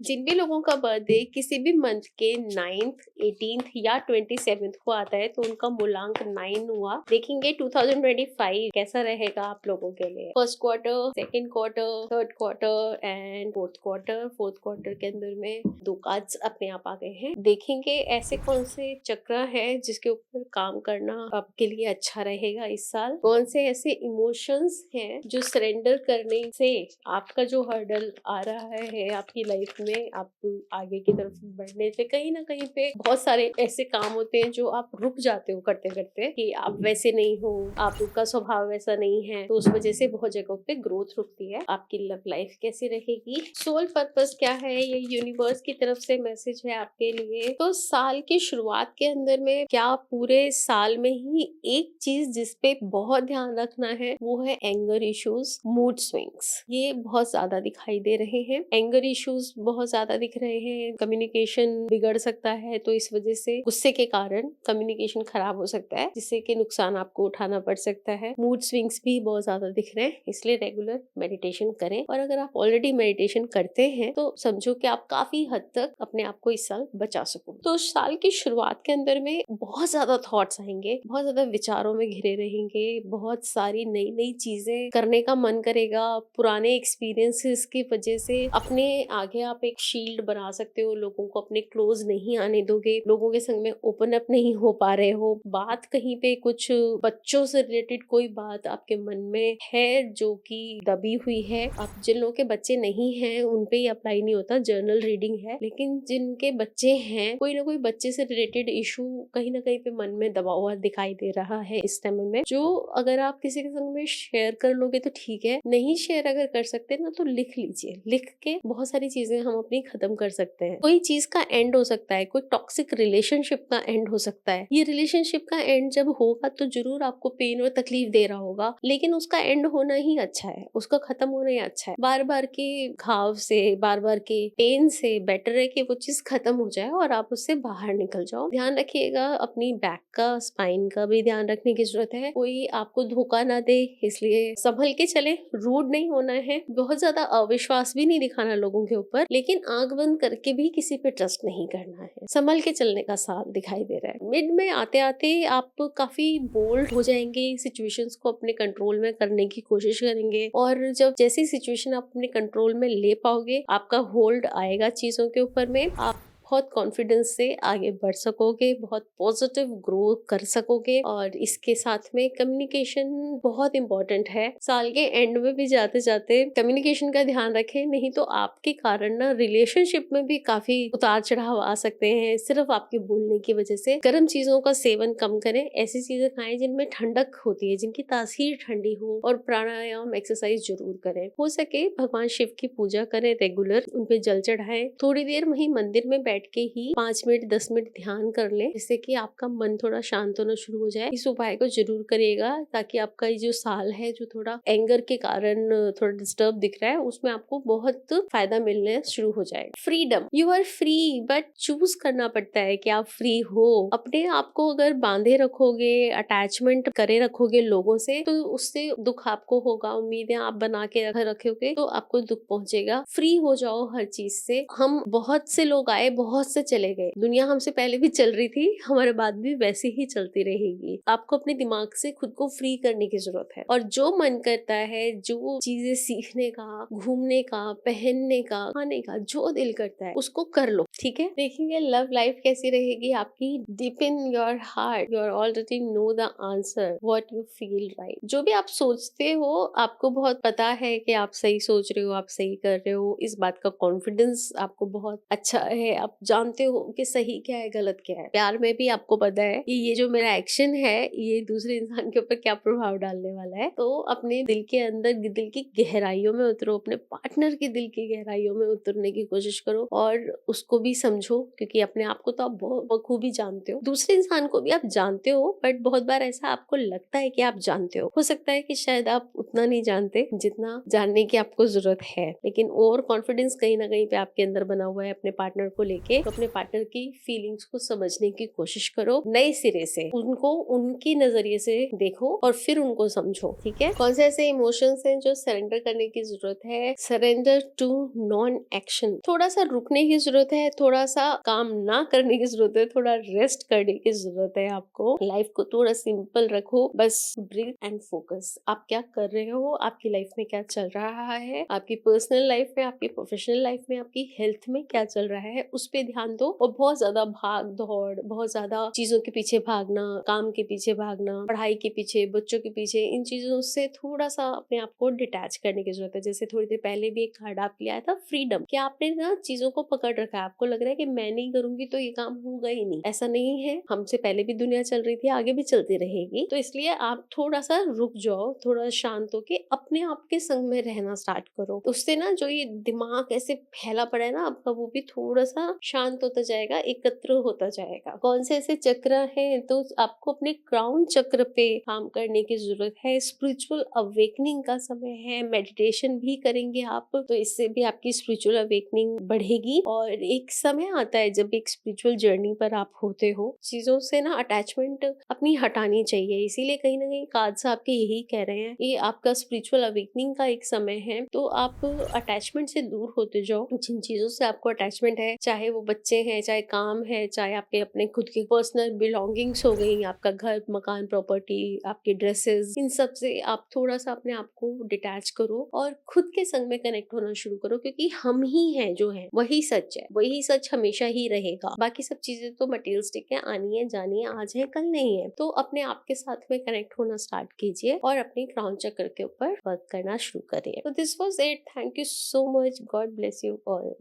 जिन भी लोगों का बर्थडे किसी भी मंथ के 9th 18th या 27th को आता है तो उनका मूलांक 9 हुआ। देखेंगे 2025 कैसा रहेगा आप लोगों के लिए। First quarter, second quarter, third quarter and fourth quarter. Fourth quarter के अंदर में 2 कार्ड्स अपने आप आ गए हैं। देखेंगे ऐसे कौन से चक्र है जिसके ऊपर काम करना आपके लिए अच्छा रहेगा इस साल। कौन से ऐसे इमोशंस हैं जो सरेंडर करने से आपका जो हर्डल आ रहा है आपकी लाइफ में, आप आगे की तरफ बढ़ने से कहीं ना कहीं पे बहुत सारे ऐसे काम होते हैं जो आप रुक जाते हो करते करते, कि आप वैसे नहीं हो, आपका स्वभाव वैसा नहीं है, तो उस वजह से बहुत जगहों पे ग्रोथ रुकती है। आपकी लव लाइफ कैसी रहेगी, सोल पर्पस क्या है, ये यूनिवर्स की तरफ से मैसेज है आपके लिए। तो साल की शुरुआत के अंदर में क्या पूरे साल में ही एक चीज जिसपे बहुत ध्यान रखना है वो है एंगर इश्यूज, मूड स्विंग्स। ये बहुत ज्यादा दिखाई दे रहे हैं। एंगर इश्यूज बहुत ज्यादा दिख रहे हैं। कम्युनिकेशन बिगड़ सकता है, तो इस वजह से गुस्से के कारण कम्युनिकेशन खराब हो सकता है, जिससे कि नुकसान आपको उठाना पड़ सकता है। मूड स्विंग्स भी बहुत ज्यादा दिख रहे हैं, इसलिए रेगुलर मेडिटेशन करें। और अगर आप ऑलरेडी मेडिटेशन करते हैं तो समझो कि आप काफी हद तक अपने आप को इस साल बचा सको। तो साल की शुरुआत के अंदर में बहुत ज्यादा थॉट्स आएंगे, बहुत ज्यादा विचारों में घिरे रहेंगे, बहुत सारी नई नई चीजें करने का मन करेगा। पुराने एक्सपीरियंसेस की वजह से अपने आगे आप एक शील्ड बना सकते हो, लोगों को अपने क्लोज नहीं आने दोगे, लोगों के संग में ओपन अप नहीं हो पा रहे हो। बात कहीं पे कुछ बच्चों से रिलेटेड कोई बात आपके मन में है जो कि दबी हुई है। आप जिन लोगों के बच्चे नहीं हैं उन पे ही अप्लाई नहीं होता, जर्नल रीडिंग है, लेकिन जिनके बच्चे हैं कोई ना कोई बच्चे से रिलेटेड इशू कहीं ना कहीं पे मन में दबा हुआ दिखाई दे रहा है इस टाइम में, जो अगर आप किसी के संग में शेयर कर लोगे तो ठीक है, नहीं शेयर अगर कर सकते ना तो लिख लीजिए। लिख के बहुत सारी चीजें हम अपनी खत्म कर सकते हैं। कोई चीज का एंड हो सकता है, कोई टॉक्सिक रिलेशनशिप का एंड हो सकता है। ये रिलेशनशिप का एंड जब होगा तो जरूर आपको पेन और तकलीफ दे रहा होगा, लेकिन उसका एंड होना ही अच्छा है, उसका खत्म होना ही अच्छा है। बार बार के घाव से, बार बार के पेन से बेटर है कि वो चीज खत्म हो जाए और आप उससे बाहर निकल जाओ। ध्यान रखिएगा अपनी बैक का, स्पाइन का भी ध्यान रखने की जरूरत है। कोई आपको धोखा ना दे, इसलिए संभल के चले, रूड नहीं होना है, बहुत ज्यादा अविश्वास भी नहीं दिखाना लोगों के ऊपर, लेकिन आंख बंद करके भी किसी पे ट्रस्ट नहीं करना है। संभल के चलने का साथ दिखाई दे रहा है। मिड में आते आते आप काफी बोल्ड हो जाएंगे, सिचुएशंस को अपने कंट्रोल में करने की कोशिश करेंगे, और जब जैसी सिचुएशन आप अपने कंट्रोल में ले पाओगे, आपका होल्ड आएगा चीजों के ऊपर में, आप बहुत कॉन्फिडेंस से आगे बढ़ सकोगे, बहुत पॉजिटिव ग्रो कर सकोगे। और इसके साथ में कम्युनिकेशन बहुत इंपॉर्टेंट है। साल के एंड में भी जाते जाते कम्युनिकेशन का ध्यान रखें, नहीं तो आपके कारण ना रिलेशनशिप में भी काफी उतार चढ़ाव आ सकते हैं सिर्फ आपके बोलने की वजह से। गर्म चीजों का सेवन कम करें, ऐसी चीजें खाएं जिनमें ठंडक होती है, जिनकी तासीर ठंडी हो, और प्राणायाम एक्सरसाइज जरूर करें। हो सके भगवान शिव की पूजा करें रेगुलर, उनपे जल चढ़ाएं। थोड़ी देर वहीं मंदिर में बैठ के ही 5 मिनट 10 मिनट ध्यान कर लें, जिससे कि आपका मन थोड़ा शांत होना शुरू हो जाए। इस उपाय को जरूर करिएगा ताकि आपका ये जो साल है जो थोड़ा एंगर के कारण थोड़ा डिस्टर्ब दिख रहा है, उसमें आपको बहुत फायदा मिलने शुरू हो जाएगा। Freedom, you are free, but choose करना पड़ता है कि आप फ्री हो। अपने आप को अगर बांधे रखोगे, अटैचमेंट करे रखोगे लोगों से, तो उससे दुख आपको होगा। उम्मीदें आप बना के रखोगे तो आपको दुख पहुंचेगा। फ्री हो जाओ हर चीज से। हम बहुत से लोग आए, बहुत से चले गए, दुनिया हमसे पहले भी चल रही थी, हमारे बाद भी वैसे ही चलती रहेगी। आपको अपने दिमाग से खुद को फ्री करने की जरूरत है, और जो मन करता है, जो चीजें सीखने का, घूमने का, पहनने का, खाने का, जो दिल करता है उसको कर लो, ठीक है। देखेंगे लव लाइफ कैसी रहेगी आपकी। Deep in your heart you are already know the answer what you feel right. जो भी आप सोचते हो आपको बहुत पता है कि आप सही सोच रहे हो, आप सही कर रहे हो। इस बात का कॉन्फिडेंस आपको बहुत अच्छा है, आप जानते हो कि सही क्या है, गलत क्या है। प्यार में भी आपको पता है कि ये जो मेरा एक्शन है ये दूसरे इंसान के ऊपर क्या प्रभाव डालने वाला है। तो अपने दिल के अंदर, दिल की गहराइयों में उतरो, अपने पार्टनर के दिल की गहराइयों में उतरने की कोशिश करो, और उसको भी समझो, क्योंकि अपने आप को तो आप बहुत बखूबी जानते हो, दूसरे इंसान को भी आप जानते हो, बट बहुत बार ऐसा आपको लगता है कि आप जानते हो सकता है कि शायद आप उतना नहीं जानते जितना जानने की आपको जरूरत है। लेकिन और कॉन्फिडेंस कहीं ना कहीं पे आपके अंदर बना हुआ है अपने पार्टनर को लेके। करके तो अपने पार्टनर की फीलिंग्स को समझने की कोशिश करो, नए सिरे से उनको उनकी नजरिए से देखो और फिर उनको समझो। ठीक है, कौन से ऐसे इमोशंस हैं जो सरेंडर करने की जरूरत है? सरेंडर टू नॉन एक्शन, थोड़ा सा रुकने की जरूरत है, थोड़ा सा काम ना करने की जरूरत है, थोड़ा रेस्ट करने की जरूरत है। आपको लाइफ को थोड़ा सिंपल रखो, बस ब्रीथ एंड फोकस। आप क्या कर रहे हो, आपकी लाइफ में क्या चल रहा है, आपकी पर्सनल लाइफ में, आपकी प्रोफेशनल लाइफ में, आपकी हेल्थ में क्या चल रहा है, उस पर ध्यान दो। और बहुत ज्यादा भाग दौड़, बहुत ज्यादा चीजों के पीछे भागना, काम के पीछे भागना, पढ़ाई के पीछे, बच्चों के पीछे, इन चीजों से थोड़ा सा अपने आप को डिटैच करने की जरूरत है। जैसे थोड़ी देर पहले भी एक कार्ड आप लिया था, फ्रीडम, कि आपने ना चीजों को पकड़ रखा है, आपको लग रहा है कि मैं नहीं करूंगी तो ये काम होगा ही नहीं। ऐसा नहीं है, हमसे पहले भी दुनिया चल रही थी, आगे भी चलती रहेगी। तो इसलिए आप थोड़ा सा रुक जाओ, थोड़ा शांत होके अपने आप के संग में रहना स्टार्ट करो। उससे ना जो ये दिमाग ऐसे फैला पड़ा है ना आपका, वो भी थोड़ा सा शांत होता जाएगा, एकत्र होता जाएगा। कौन से ऐसे चक्र हैं? तो आपको अपने क्राउन चक्र पे काम करने की जरूरत है। स्पिरिचुअल अवेकनिंग का समय है, मेडिटेशन भी करेंगे आप तो इससे भी आपकी स्पिरिचुअल अवेकनिंग बढ़ेगी। और एक समय आता है जब एक स्पिरिचुअल जर्नी पर आप होते हो, चीजों से ना अटैचमेंट अपनी हटानी चाहिए। इसीलिए कहीं ना कहीं कार्ड्स आपके यही कह रहे हैं, ये आपका स्पिरिचुअल अवेकनिंग का एक समय है। तो आप अटैचमेंट से दूर होते जाओ। जिन चीजों से आपको अटैचमेंट है, चाहे वो बच्चे हैं, चाहे काम है, चाहे आपके अपने खुद की पर्सनल बिलोंगिंग्स हो गई, आपका घर, मकान, प्रॉपर्टी, आपके ड्रेसेस, इन सब से आप थोड़ा सा अपने आप को डिटैच करो और खुद के संग में कनेक्ट होना शुरू करो। क्योंकि हम ही हैं जो है, वही सच है, वही सच हमेशा ही रहेगा। बाकी सब चीजें तो मटेरियलिस्टिक है, आनी है, जानी है, आज है, कल नहीं है। तो अपने आप के साथ में कनेक्ट होना स्टार्ट कीजिए और अपने क्राउन चक्र के ऊपर वर्क करना शुरू करिए। तो this was it. Thank you so much. God bless you all.